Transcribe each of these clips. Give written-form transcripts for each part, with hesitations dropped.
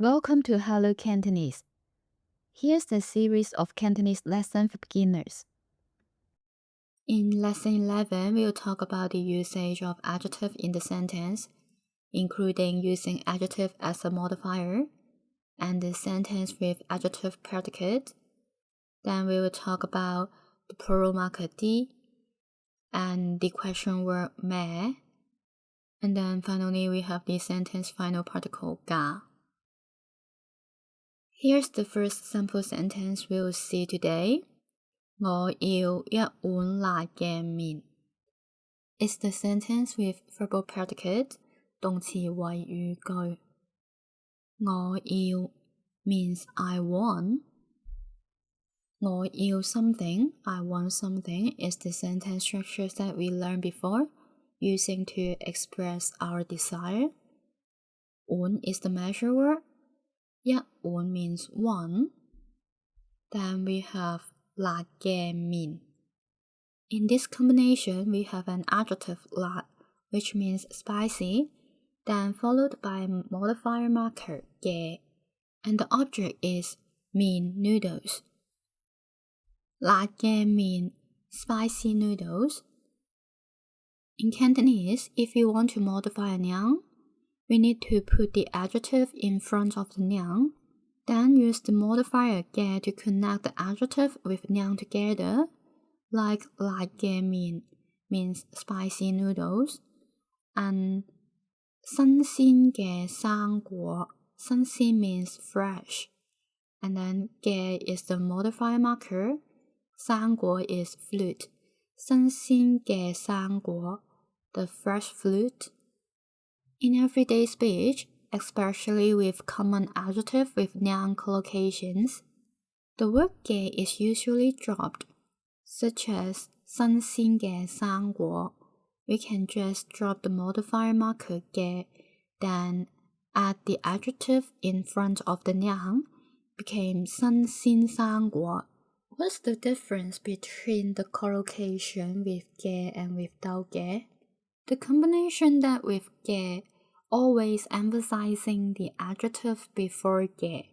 Welcome to Hello Cantonese. Here's the series of Cantonese lesson for beginners. In lesson 11, we'll talk about the usage of adjective in the sentence, including using adjective as a modifier and the sentence with adjective predicate. Then we will talk about the plural marker啲and the question word咩. And then finally, we have the sentence final particle㗎. Here's the first sample sentence we'll see today. 我要一碗辣嘅麵. It's the sentence with verbal predicate, 動詞謂語句. 我要 means I want. 我要 something, I want something is the sentence structure that we learned before, using to express our desire. 碗 is the measure word. 一碗 means one. Then we have 辣嘅麵. In this combination, we have an adjective 辣, which means spicy, then followed by a modifier marker 嘅, and the object is 麵 noodles. 辣嘅麵 spicy noodles. In Cantonese, if you want to modify a noun, we need to put the adjective in front of the noun, then use the modifier 嘅 to connect the adjective with noun together, like 辣嘅麵 means spicy noodles, and 新鮮嘅生果 新鮮 means fresh, and then 嘅 is the modifier marker, 生果 is fruit, 新鮮嘅生果 the fresh fruit. In everyday speech, especially with common adjective with noun collocations, the word 嘅 is usually dropped, such as 新鮮嘅生果. We can just drop the modifier marker 嘅, then add the adjective in front of the noun, became 新鮮生果. What's the difference between the collocation with 嘅 and without 嘅? The combination that with 嘅always emphasizing the adjective before 嘅,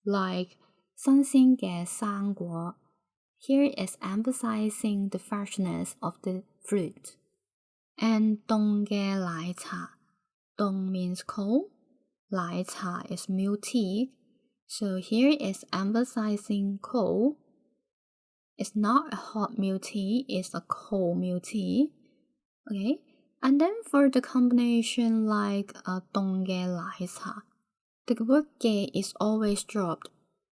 like 新鮮嘅生果. Here is emphasizing the freshness of the fruit. And 凍嘅奶茶. 凍 means cold. 奶茶 is milk tea. So here is emphasizing cold. It's not a hot milk tea, it's a cold milk tea. Okay? And then for the combination like 凍嘅奶茶, the word 嘅 is always dropped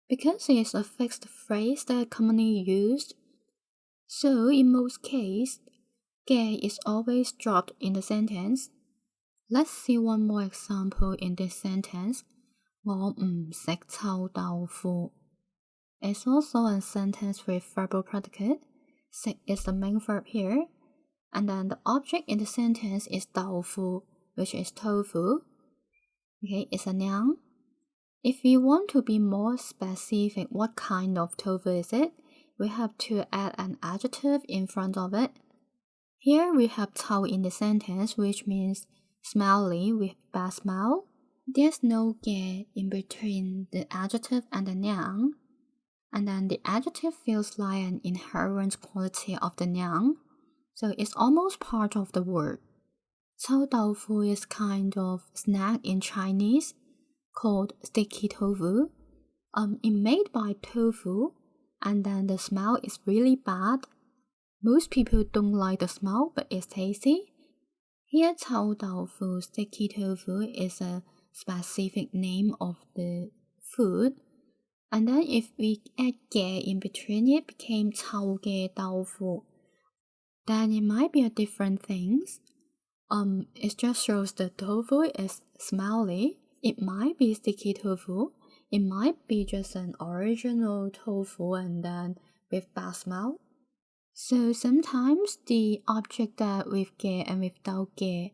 because it is a fixed phrase that commonly used. So in most cases, 嘅 is always dropped in the sentence. Let's see one more example in this sentence. 我唔食臭豆腐. It's also a sentence with verbal predicate. 食 is the main verb here. And then the object in the sentence is 豆腐, which is tofu. Okay, it's a noun. If we want to be more specific what kind of tofu is it, we have to add an adjective in front of it. Here we have 臭 in the sentence, which means smelly with bad smell. There's no 嘅 in between the adjective and the noun. And then the adjective feels like an inherent quality of the noun. So it's almost part of the word. 臭豆腐 is kind of snack in Chinese called sticky tofu. It's made by tofu, and then the smell is really bad. Most people don't like the smell, but it's tasty. Here, 臭豆腐 sticky tofu is a specific name of the food. And then if we add 嘅 in between it, became 臭嘅豆腐. Then it might be a different things. It just shows the tofu is smelly. It might be sticky tofu. It might be just an original tofu and then with bad smell. So sometimes the object that with 嘅 and without 嘅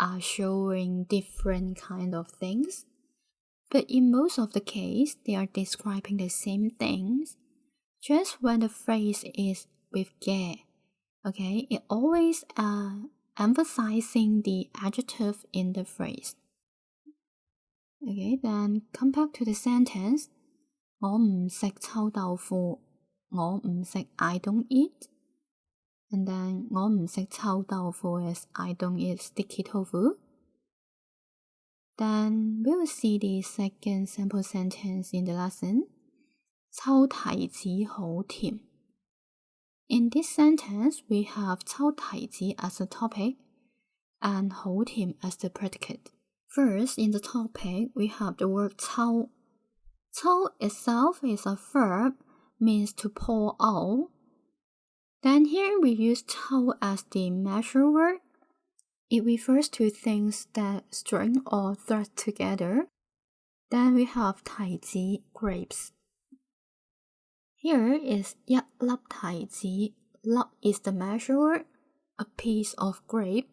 are showing different kind of things. But in most of the case, they are describing the same things. Just when the phrase is with 嘅. Okay, it always emphasizing the adjective in the phrase. Okay, then come back to the sentence. 我唔食臭豆腐。我唔食 I don't eat. And then 我唔食臭豆腐 is I don't eat sticky tofu. Then we will see the second sample sentence in the lesson. 抽提子好甜. In this sentence, we have 抽提子 as the topic and 好甜 as the predicate. First, in the topic, we have the word 抽. 抽 itself is a verb, means to pour out. Then here we use 抽as the measure word. It refers to things that string or thread together. Then we have 提子, grapes. Here is 一粒提子. 粒 is the measure word, a piece of grape.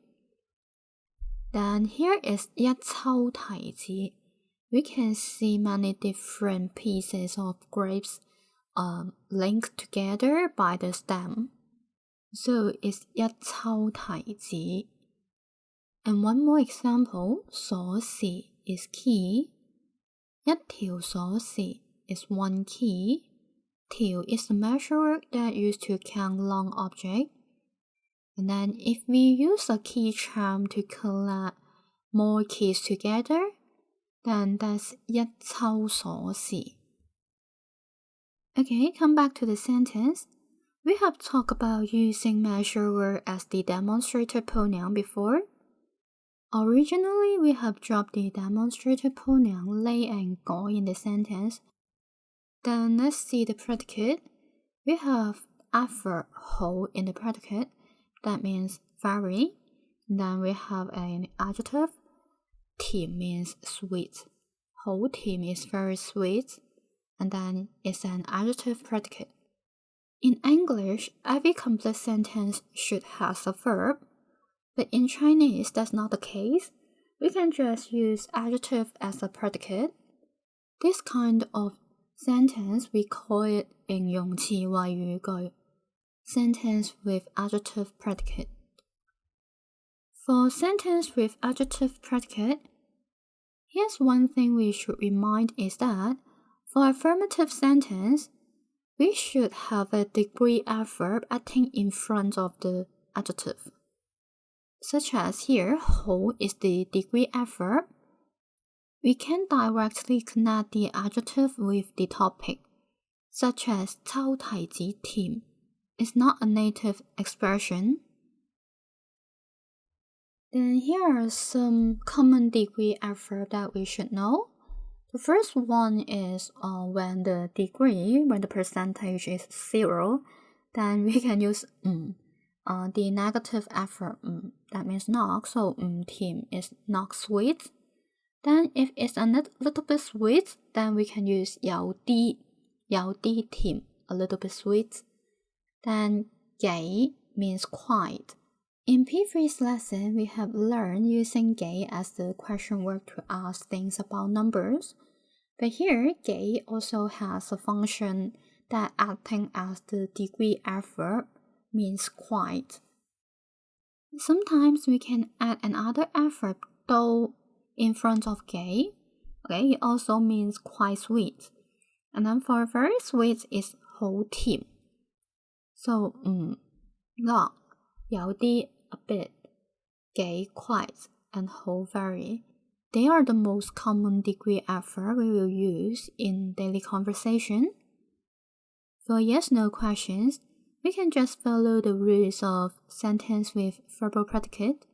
Then here is 一抽提子. We can see many different pieces of grapes linked together by the stem. So it's 一抽提子. And one more example, 鎖匙 is key. 一條鎖匙 is one key. 條 is the measure word that used to count long object. And then if we use a key charm to collect more keys together, then that's 一抽鎖匙. Okay, come back to the sentence. We have talked about using measure word as the demonstrator pronoun before. Originally, we have dropped the demonstrator pronoun 你 and 我 in the sentence. Then let's see the predicate. We have adverb 好 in the predicate. That means very. Then we have an adjective. 甜 means sweet. 好甜 is very sweet. And then it's an adjective predicate. In English, every complete sentence should have a verb. But in Chinese, that's not the case. We can just use adjective as a predicate. This kind of sentence, we call it 形容詞謂語句. Sentence with adjective predicate. For sentence with adjective predicate, here's one thing we should remind is that for affirmative sentence, we should have a degree adverb acting in front of the adjective. Such as here, 好 is the degree adverb. We can directly connect the adjective with the topic, such as 抽提子甜 is not a native expression. Then here are some common degree adverb that we should know. The first one is when the percentage is 0, then we can use the negative adverb that means not, so 甜 is not sweet. Then if it's a little bit sweet, then we can use 有啲甜, a little bit sweet. Then 幾 means quite. In previous lesson, we have learned using 幾 as the question word to ask things about numbers. But here, 幾 also has a function that acting as the degree adverb means quite. Sometimes we can add another adverb though in front of 幾. Okay, it also means quite sweet. And then for very sweet is 好甜. So 辣 有啲 a bit, 幾 quite, and 好 very. They are the most common degree adverb we will use in daily conversation. For yes/no questions, we can just follow the rules of sentence with verbal predicate.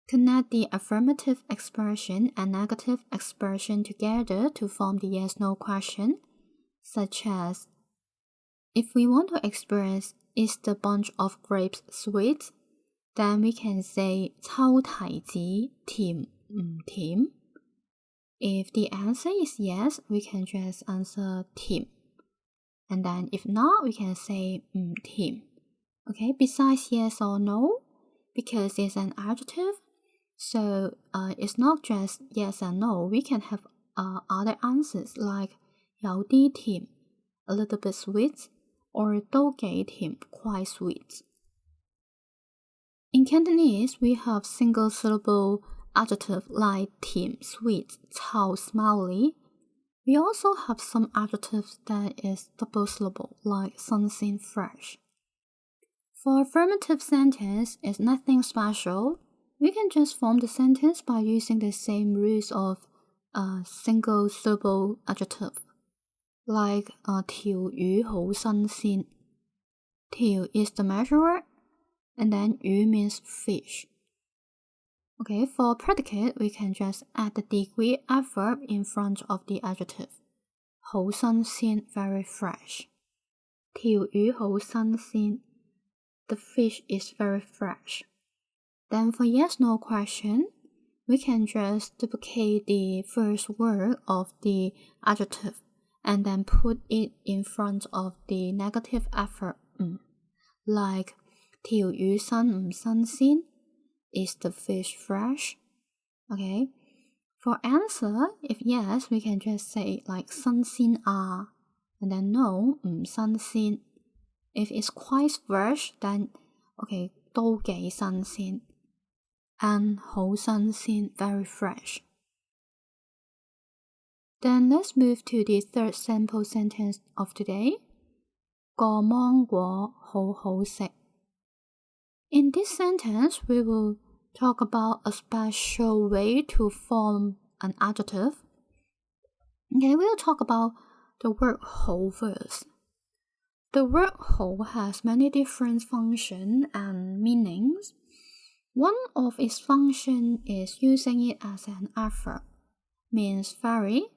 Connect the affirmative expression and negative expression together to form the yes/no question, such as, if we want to express is the bunch of grapes sweet, then we can say 抽提子甜唔甜. If the answer is yes, we can just answer 甜. And then if not, we can say 唔甜. Okay, besides yes or no, because it's an adjective, so it's not just yes and no. We can have other answers like 有啲甜, a little bit sweet, or 都幾甜, quite sweet. In Cantonese, we have single syllable adjective like 甜 sweet, 臭 smiley. We also have some adjectives that is double syllable like 新鮮 fresh. For affirmative sentence, it's nothing special. We can just form the sentence by using the same rules of a single syllable adjective. Like 條魚好新鮮. 條 is the measure word, and then 魚 means fish. Okay, for predicate, we can just add the degree adverb in front of the adjective. 好新鮮, very fresh. 條魚好新鮮. The fish is very fresh. Then for yes/no question, we can just duplicate the first word of the adjective and then put it in front of the negative adverb. Like 條魚新唔新鮮? Is the fish fresh? Okay. For answer, if yes, we can just say like 新鮮啊, and then no, 唔新鮮. If it's quite fresh, then okay, 都幾新鮮. And 好新鮮, very fresh. Then let's move to the third sample sentence of today. 個芒果好好食. In this sentence, we will talk about a special way to form an adjective. Okay, we'll talk about the word 好 first. The word 好 has many different functions and meanings. One of its functions is using it as an adverb, means very.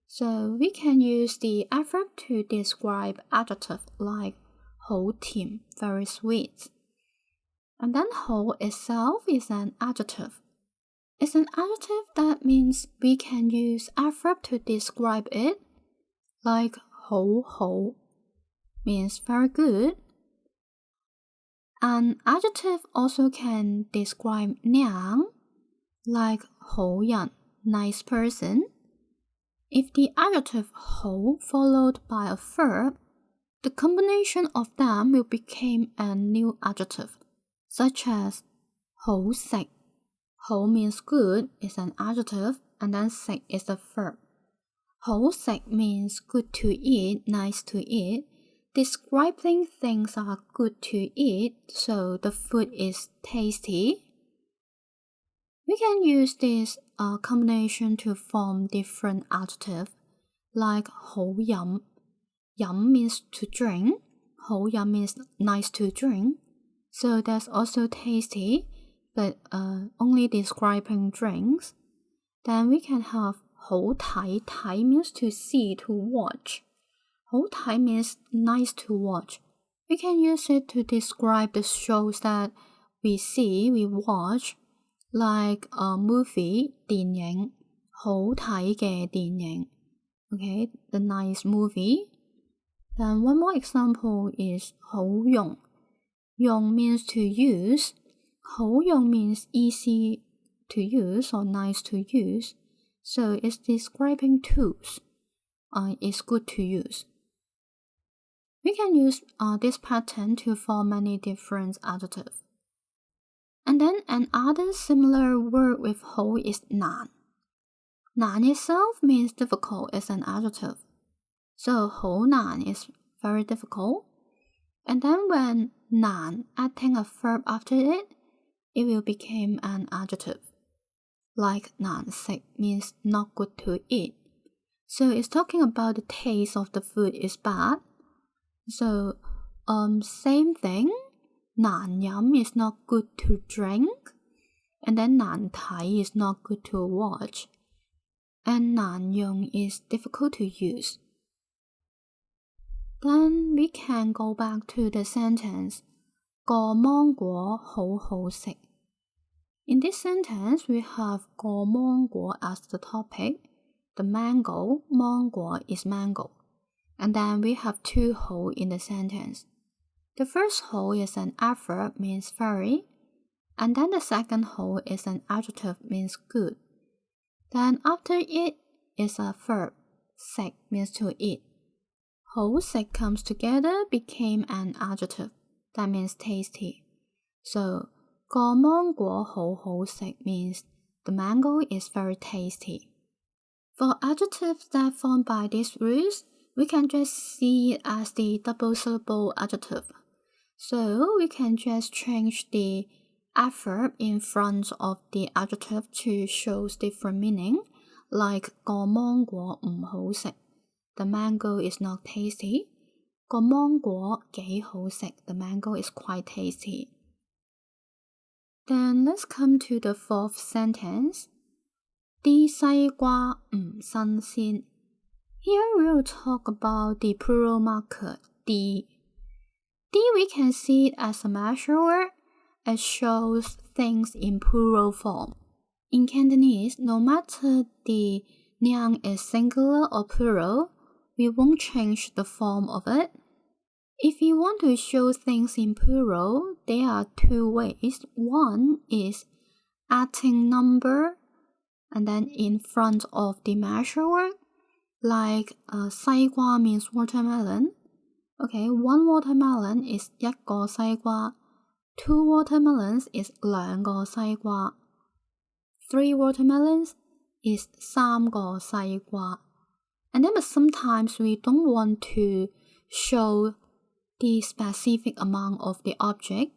So we can use the adverb to describe adjective like 好甜, very sweet. And then 好 itself is an adjective. It's an adjective that means we can use adverb to describe it, like 好好 means very good. An adjective also can describe 娘, like 好人, nice person. If the adjective 好 followed by a verb, the combination of them will become a new adjective, such as 好食. 好 means good is an adjective, and then 食 is the verb. 好食 means good to eat, nice to eat. Describing things are good to eat, so the food is tasty. We can use this combination to form different adjectives, like 好飲. 飲 means to drink. 好飲 means nice to drink. So that's also tasty, but only describing drinks. Then we can have 好睇. 睇 means to see, to watch. 好睇 means nice to watch. We can use it to describe the shows that we see, we watch, like a movie, 電影. 好睇嘅電影. Okay, the nice movie. Then one more example is 好用. 用 means to use. 好用 means easy to use or nice to use. So it's describing tools. It's good to use. We can use this pattern to form many different adjectives. And then another similar word with 好 is 難. 難 itself means difficult as an adjective. So 好難 is very difficult. And then when 難 adding a verb after it, it will become an adjective. Like 難食 means not good to eat. So it's talking about the taste of the food is bad. So same thing. 難飲 is not good to drink. And then 難睇 is not good to watch. And 難用 is difficult to use. Then we can go back to the sentence 個芒果好好食. In this sentence, we have 個芒果 as the topic. The mango, 芒果 is mango. And then we have two 好 in the sentence. The first 好 is an adverb, means very. And then the second 好 is an adjective, means good. Then after it is a verb, 食 means to eat. 好食 comes together, became an adjective. That means tasty. So 個芒果好好食 means The mango is very tasty. For adjectives that form by these rules, we can just see it as the double syllable adjective. So we can just change the adverb in front of the adjective to show different meaning, like 個芒果唔好食. The mango is not tasty. 個芒果幾好食. The mango is quite tasty. Then let's come to the fourth sentence. 啲西瓜唔新鮮. Here we will talk about the plural marker, 啲. The we can see it as a measure word. It shows things in plural form. In Cantonese, no matter the noun is singular or plural, we won't change the form of it. If you want to show things in plural, there are two ways. One is adding number and then in front of the measure word, like 西瓜 means watermelon. Okay, one watermelon is 一個西瓜. Two watermelons is 兩個西瓜. Three watermelons is 三個西瓜. And then but sometimes we don't want to show the specific amount of the object,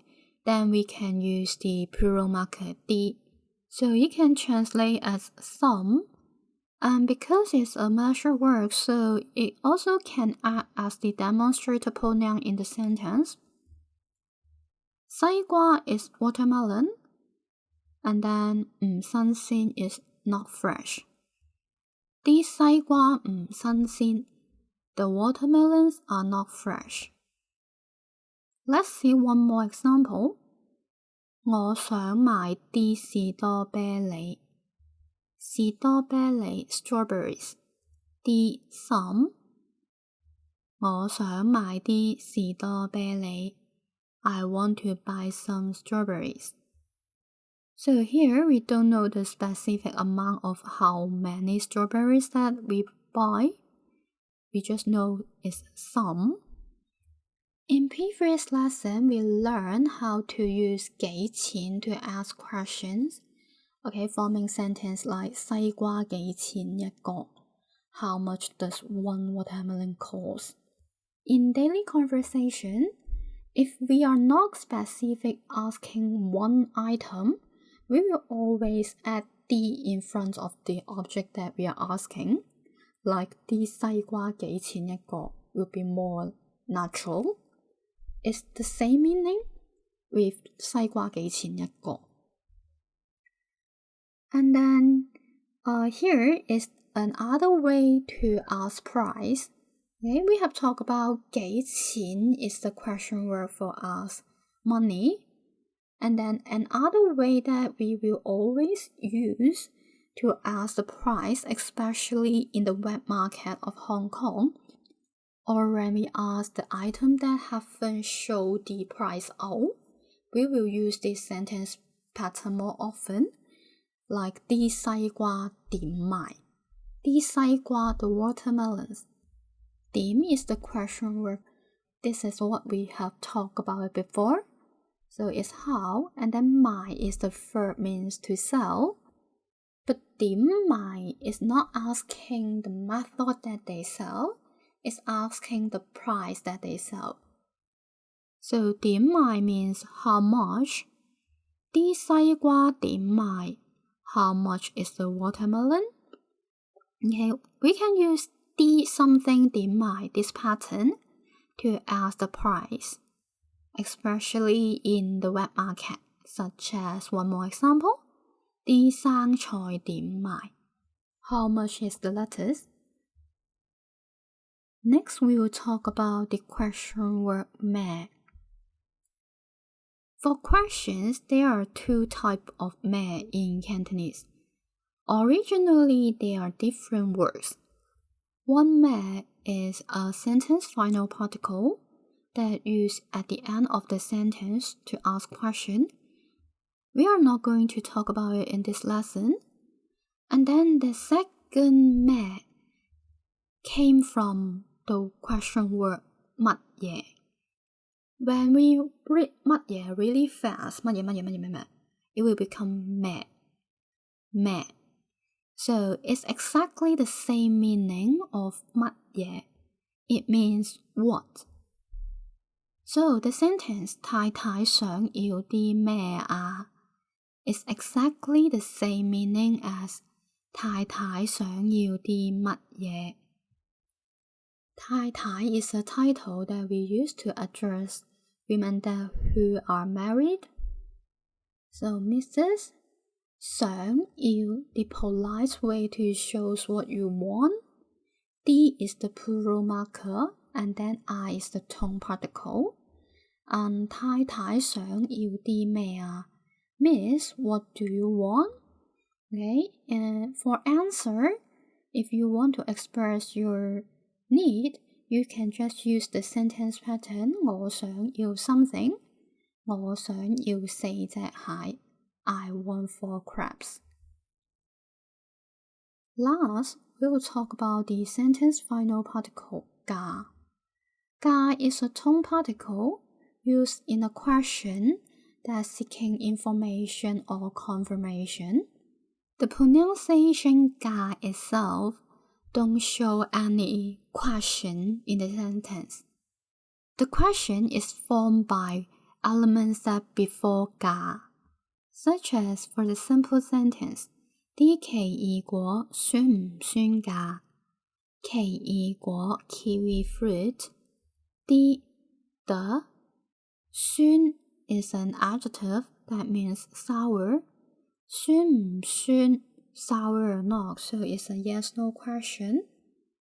then we can use the plural marker, the. So you can translate as some. And because it's a measure word, so it also can act as the demonstrative pronoun in the sentence. 西瓜 is watermelon, and then 唔新鮮 is not fresh. 啲西瓜唔新鮮. The watermelons are not fresh. Let's see one more example. 我想買啲士多啤梨. 士多啤梨 strawberries. 啲 some. 我想買啲士多啤梨. I want to buy some strawberries. So here we don't know the specific amount of how many strawberries that we buy. We just know it's some. In previous lesson, we learned how to use 幾錢 to ask questions. Okay, forming sentence like 西瓜幾錢一個? How much does one watermelon cost? In daily conversation, if we are not specific asking one item, we will always add 啲 in front of the object that we are asking. Like 啲西瓜幾錢一個 will be more natural. It's the same meaning with 西瓜幾錢一個. And then here is another way to ask price. Okay, we have talked about 幾錢 is the question word for ask money. And then another way that we will always use to ask the price, especially in the wet market of Hong Kong, or when we ask the item that haven't showed the price out, we will use this sentence pattern more often, like 啲西瓜點賣? 啲西瓜 the watermelons. 點 is the question word. This is what we have talked about it before. So it's how, and then 賣 is the verb means to sell. But 點賣 is not asking the method that they sell, it's asking the price that they sell. So 點賣 means how much. 啲西瓜點賣? How much is the watermelon? Okay, we can use 啲 something 點賣, this pattern, to ask the price, especially in the wet market, such as one more example. 啲生菜點賣? How much is the lettuce? Next, we will talk about the question word 咩. For questions, there are two types of 咩 in Cantonese. Originally, they are different words. One 咩 is a sentence final particle that used at the end of the sentence to ask question. We are not going to talk about it in this lesson. And then the second 咩 came from the question word 乜嘢. When we read 乜嘢 really fast, 乜嘢, it will become 咩.咩. So it's exactly the same meaning of 乜嘢. It means what. So the sentence 太太想要啲咩啊 is exactly the same meaning as 太太想要啲乜嘢. 太太 is a title that we use to address women who are married. So Mrs. 想要, the polite way to show what you want. D is the plural marker, and then I is the tone particle. And 太太想要啲咩啊? Miss, what do you want? Okay, and for answer, if you want to express your need, you can just use the sentence pattern 我想要 something 我想要4隻蟹 I want 4 crabs. Last, we will talk about the sentence final particle 㗎. 㗎 is a tone particle used in a question that's seeking information or confirmation. The pronunciation 㗎 itself don't show any question in the sentence. The question is formed by elements that before 㗎, such as for the simple sentence 啲奇異果酸唔酸㗎? 奇異果 kiwi fruit. The 酸 is an adjective that means sour. 酸唔酸 sour or not, so it's a yes-no question.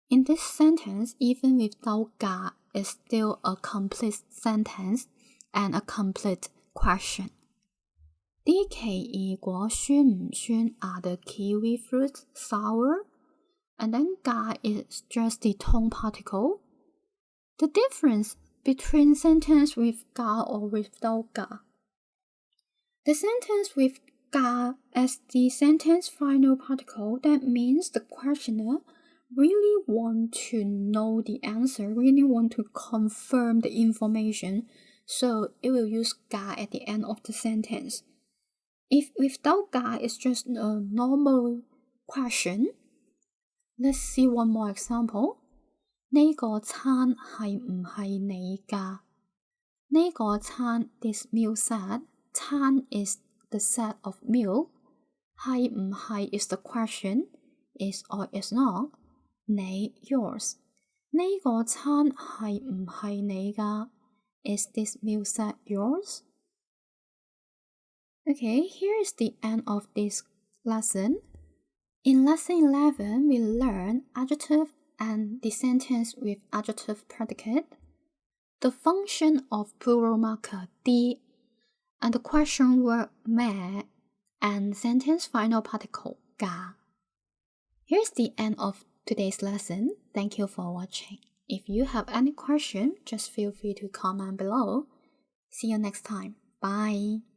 In this sentence, even without 㗎, it's still a complete sentence and a complete question. 啲奇異果酸唔酸 are the kiwi fruits sour? And then 㗎 is just the tone particle. The difference between sentence with 㗎or without 㗎. The sentence with 㗎as the sentence final particle, that means the questioner really want to know the answer, really want to confirm the information, so it will use 㗎at the end of the sentence. If without 㗎, it's just a normal question. Let's see one more example. 呢個餐係唔係你㗎? 呢個餐 this meal set. 餐 is the set of meal. 係唔係 is the question. Is or is not. 你 yours. 呢個餐係唔係你㗎? Is this meal set yours? Okay, here is the end of this lesson. In lesson 11, we learn adjective and the sentence with adjective predicate, the function of plural marker 啲, and the question word 咩, and sentence final particle 㗎. Here's the end of today's lesson. Thank you for watching. If you have any question, just feel free to comment below. See you next time. Bye.